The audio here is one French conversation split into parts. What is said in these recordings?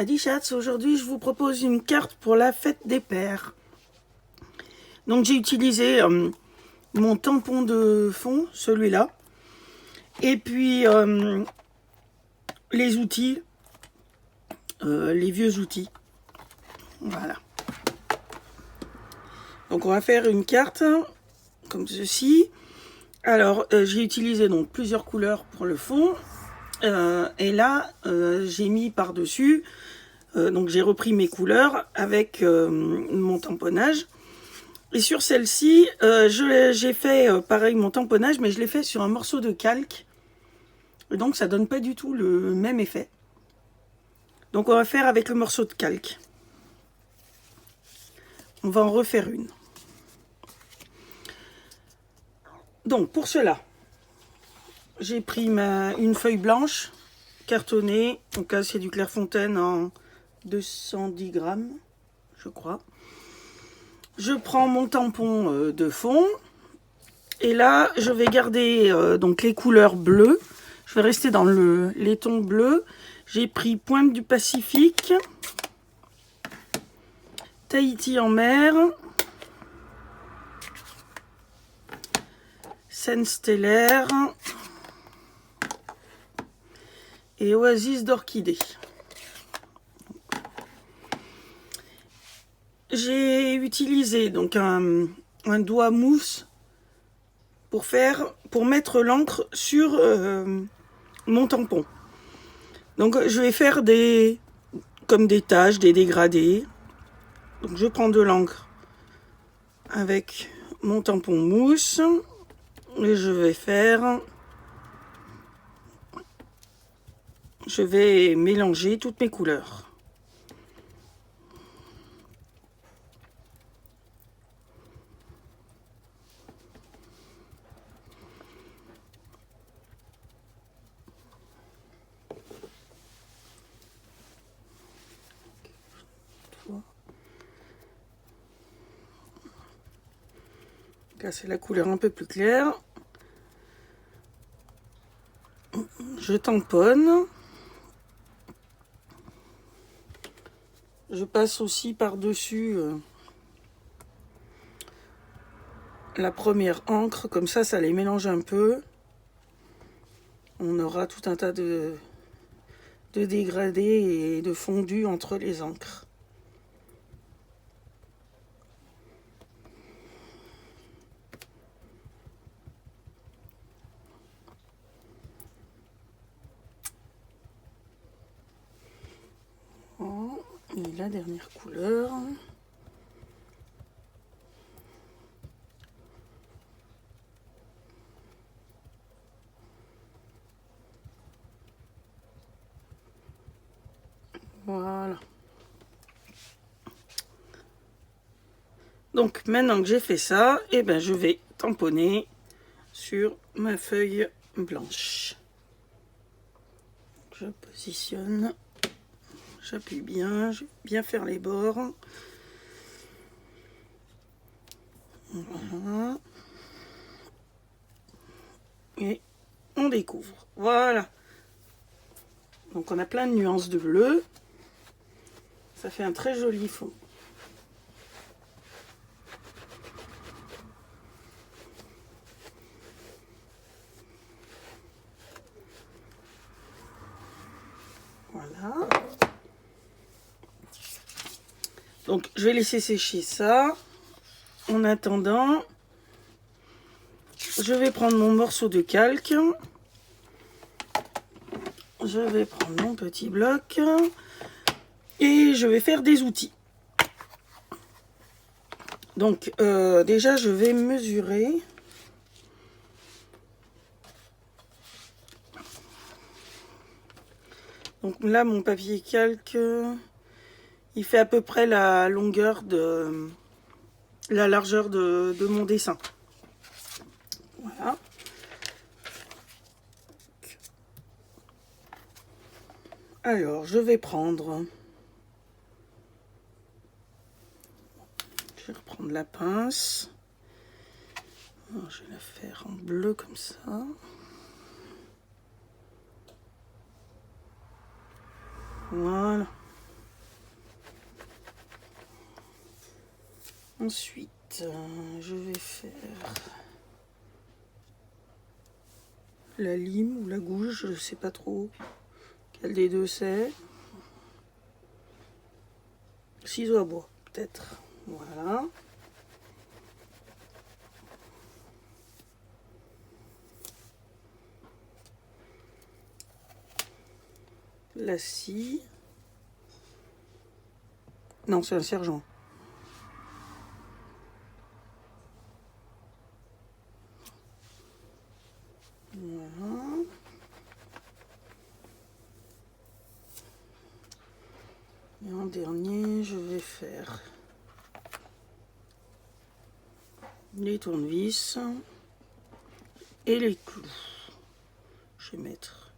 Adi Chats, aujourd'hui je vous propose une carte pour la fête des pères. Donc j'ai utilisé mon tampon de fond, celui-là, et puis les outils, les vieux outils. Voilà. Donc on va faire une carte comme ceci. Alors j'ai utilisé donc plusieurs couleurs pour le fond. Et là, j'ai mis par-dessus, donc j'ai repris mes couleurs avec mon tamponnage. Et sur celle-ci, j'ai fait pareil mon tamponnage, mais je l'ai fait sur un morceau de calque. Et donc ça donne pas du tout le même effet. Donc on va faire avec le morceau de calque. On va en refaire une. Donc pour cela, j'ai pris une feuille blanche cartonnée. Donc là c'est du Clairefontaine en 210 grammes, je crois. Je prends mon tampon de fond. Et là, je vais garder donc les couleurs bleues. Je vais rester dans les tons bleus. J'ai pris Pointe du Pacifique, Tahiti en mer, Scène stellaire et Oasis d'orchidée. J'ai utilisé donc un doigt mousse pour mettre l'encre sur mon tampon. Donc je vais faire comme des taches, des dégradés. Donc je prends de l'encre avec mon tampon mousse et je vais mélanger toutes mes couleurs. Là, c'est la couleur un peu plus claire. Je tamponne. Je passe aussi par-dessus la première encre. Comme ça les mélange un peu. On aura tout un tas de dégradés et de fondus entre les encres. Et la dernière couleur. Voilà. Donc maintenant que j'ai fait ça, je vais tamponner sur ma feuille blanche. Je positionne. J'appuie bien, je vais bien faire les bords. Voilà. Et on découvre. Voilà. Donc on a plein de nuances de bleu. Ça fait un très joli fond. Voilà. Donc je vais laisser sécher ça. En attendant, je vais prendre mon morceau de calque. Je vais prendre mon petit bloc. Et je vais faire des outils. Donc déjà je vais mesurer. Donc là mon papier calque, il fait à peu près la longueur la largeur de mon dessin. Voilà. Alors je vais prendre. Je vais reprendre la pince. Alors, je vais la faire en bleu comme ça. Voilà. Ensuite, je vais faire la lime ou la gouge, je sais pas trop quel des deux c'est. Ciseaux à bois, peut-être. Voilà. La scie. Non, c'est un sergent. Voilà. Et en dernier, je vais faire les tournevis et les clous. Je vais mettre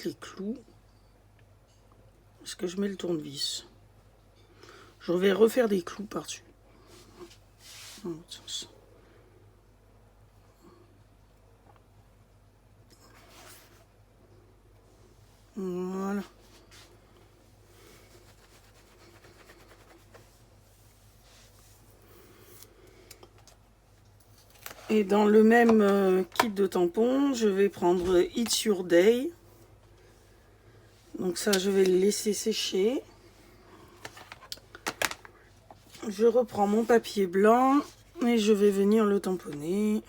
les clous. Est-ce que je mets le tournevis? Je vais refaire des clous par-dessus. Dans l'autre sens. Voilà. Et dans le même kit de tampons, je vais prendre It's Your Day. Donc ça, je vais le laisser sécher. Je reprends mon papier blanc et je vais venir le tamponner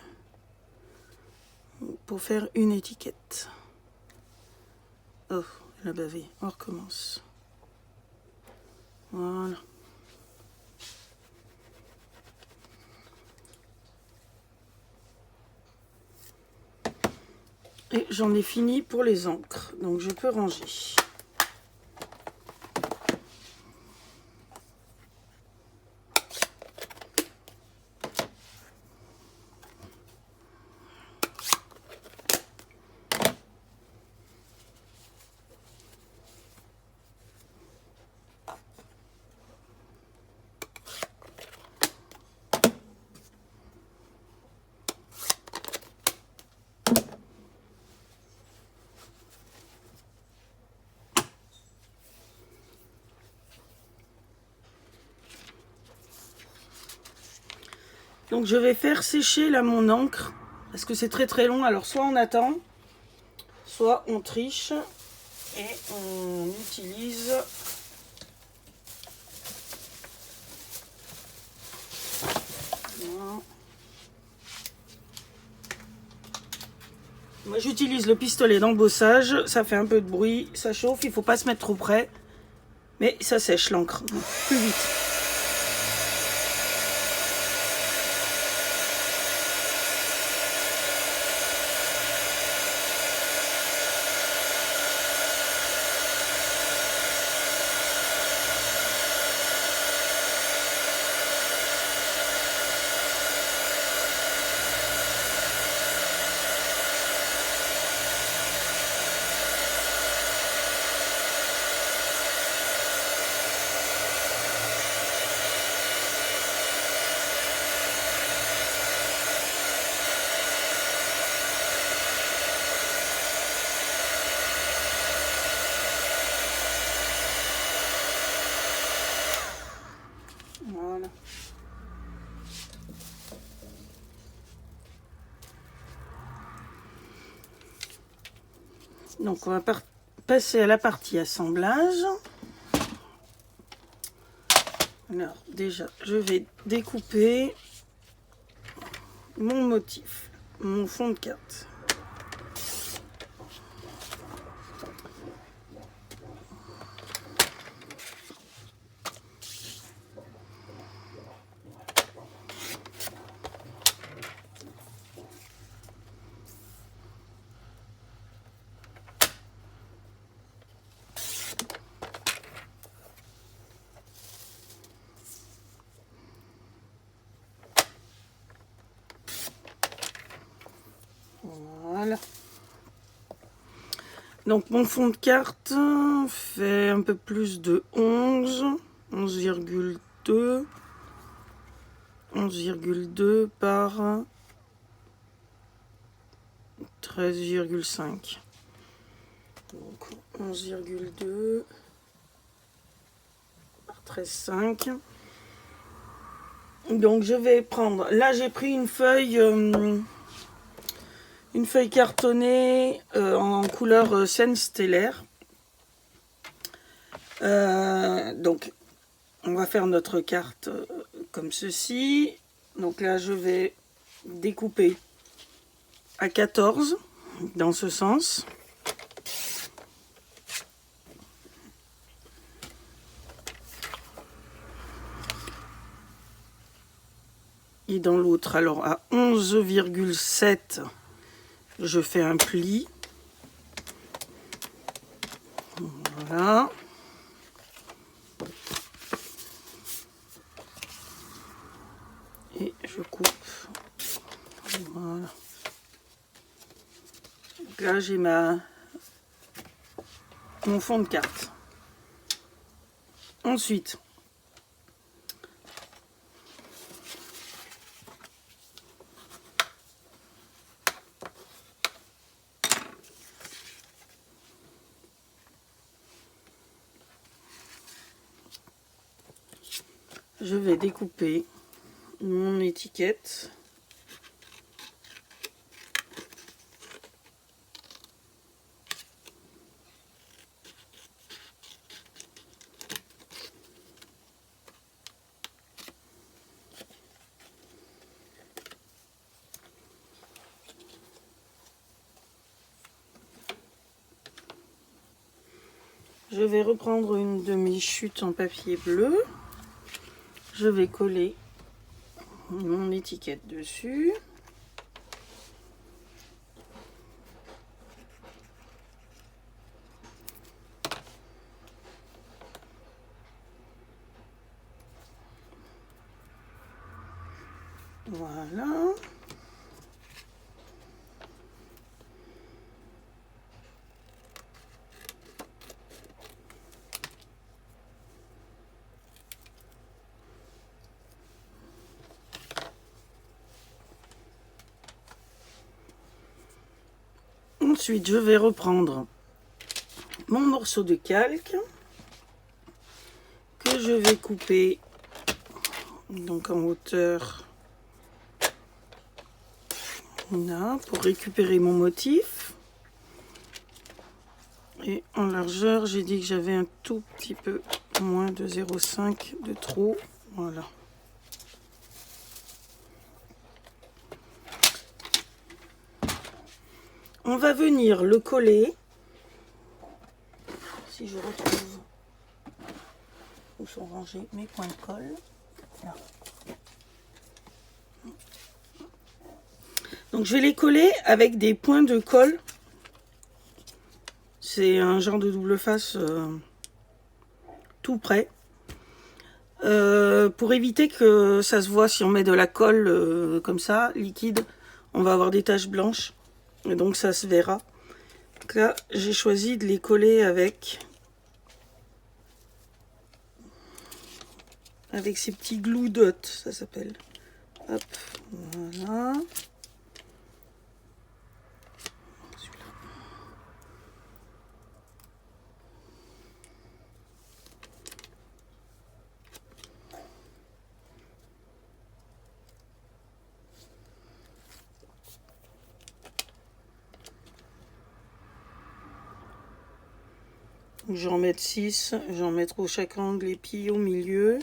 pour faire une étiquette. Oh, elle a bavé. On recommence. Voilà. Et j'en ai fini pour les encres, donc je peux ranger. Donc je vais faire sécher là mon encre, parce que c'est très long, alors soit on attend, soit on triche et on utilise moi j'utilise le pistolet d'embossage, ça fait un peu de bruit, ça chauffe, il faut pas se mettre trop près, mais ça sèche l'encre plus vite. Voilà. Donc on va passer à la partie assemblage. Alors déjà, je vais découper mon motif, mon fond de carte. Voilà. Donc mon fond de carte fait un peu plus de 11,2 par 13,5. Donc 11,2 par 13,5. Donc je vais prendre, là j'ai pris une feuille cartonnée en couleur scène stellaire. Donc on va faire notre carte comme ceci. Donc là je vais découper à 14 dans ce sens. Et dans l'autre, alors à 11,7, je fais un pli. Voilà. Et je coupe. Voilà. Donc là, j'ai mon fond de carte. Ensuite, je vais découper mon étiquette. Je vais reprendre une demi-chute en papier bleu. Je vais coller mon étiquette dessus. Voilà. Ensuite, je vais reprendre mon morceau de calque que je vais couper donc en hauteur là pour récupérer mon motif. Et en largeur, j'ai dit que j'avais un tout petit peu moins de 0,5 de trop. Voilà. On va venir le coller. Si je retrouve où sont rangés mes points de colle. Là. Donc je vais les coller avec des points de colle. C'est un genre de double face tout près. Pour éviter que ça se voit, si on met de la colle comme ça, liquide, on va avoir des taches blanches. Et donc ça se verra. Donc là, j'ai choisi de les coller avec ces petits glue dots, ça s'appelle. Hop, voilà. J'en mets 6, j'en mets au chaque angle et puis au milieu.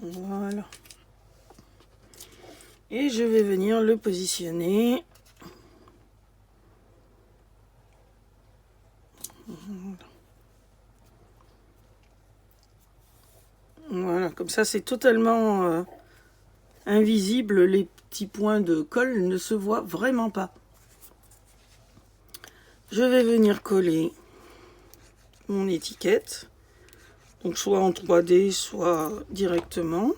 Voilà. Et je vais venir le positionner. Voilà, comme ça c'est totalement invisible, les petits points de colle ne se voient vraiment pas. Je vais venir coller mon étiquette, donc soit en 3D, soit directement.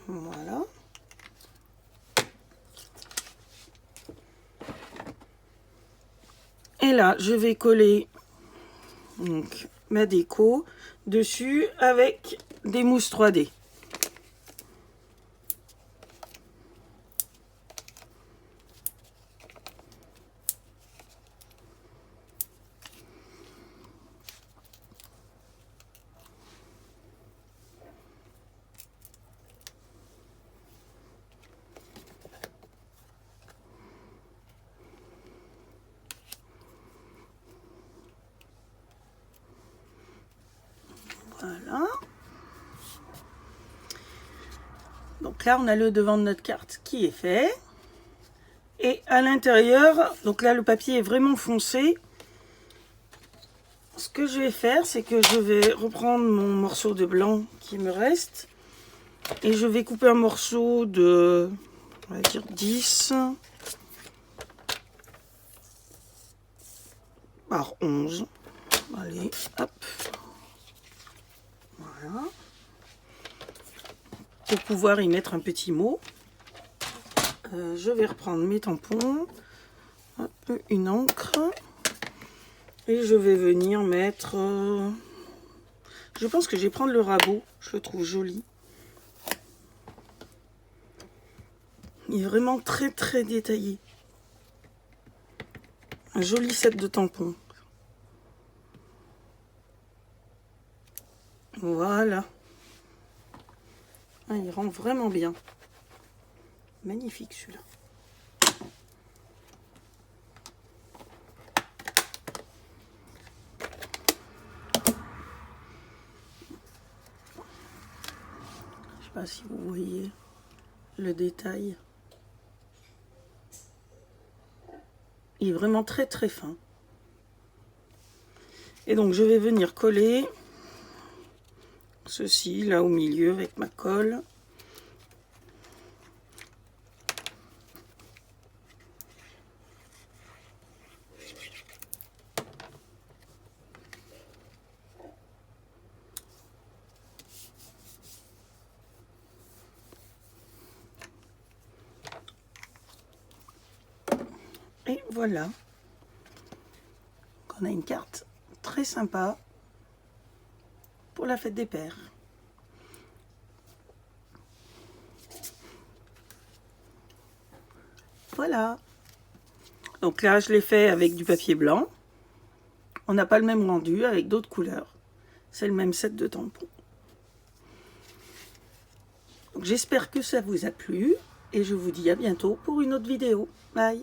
Voilà. Et là, je vais coller donc ma déco dessus avec des mousses 3D. Voilà. Donc là, on a le devant de notre carte qui est fait. Et à l'intérieur, donc là, le papier est vraiment foncé. Ce que je vais faire, c'est que je vais reprendre mon morceau de blanc qui me reste. Et je vais couper un morceau de, on va dire 10 par 11. Allez, hop. Voilà. Pour pouvoir y mettre un petit mot. Je vais reprendre mes tampons. Hop, une encre. Et je vais venir mettre... je pense que je vais prendre le rabot. Je le trouve joli. Il est vraiment très très détaillé. Un joli set de tampons. Voilà. Ah, il rend vraiment bien. Magnifique celui-là. Je sais pas si vous voyez le détail. Il est vraiment très très fin. Et donc je vais venir coller ceci là au milieu avec ma colle. Et voilà. Donc on a une carte très sympa pour la fête des pères. Voilà. Donc là, je l'ai fait avec du papier blanc. On n'a pas le même rendu avec d'autres couleurs. C'est le même set de tampons. J'espère que ça vous a plu et je vous dis à bientôt pour une autre vidéo. Bye!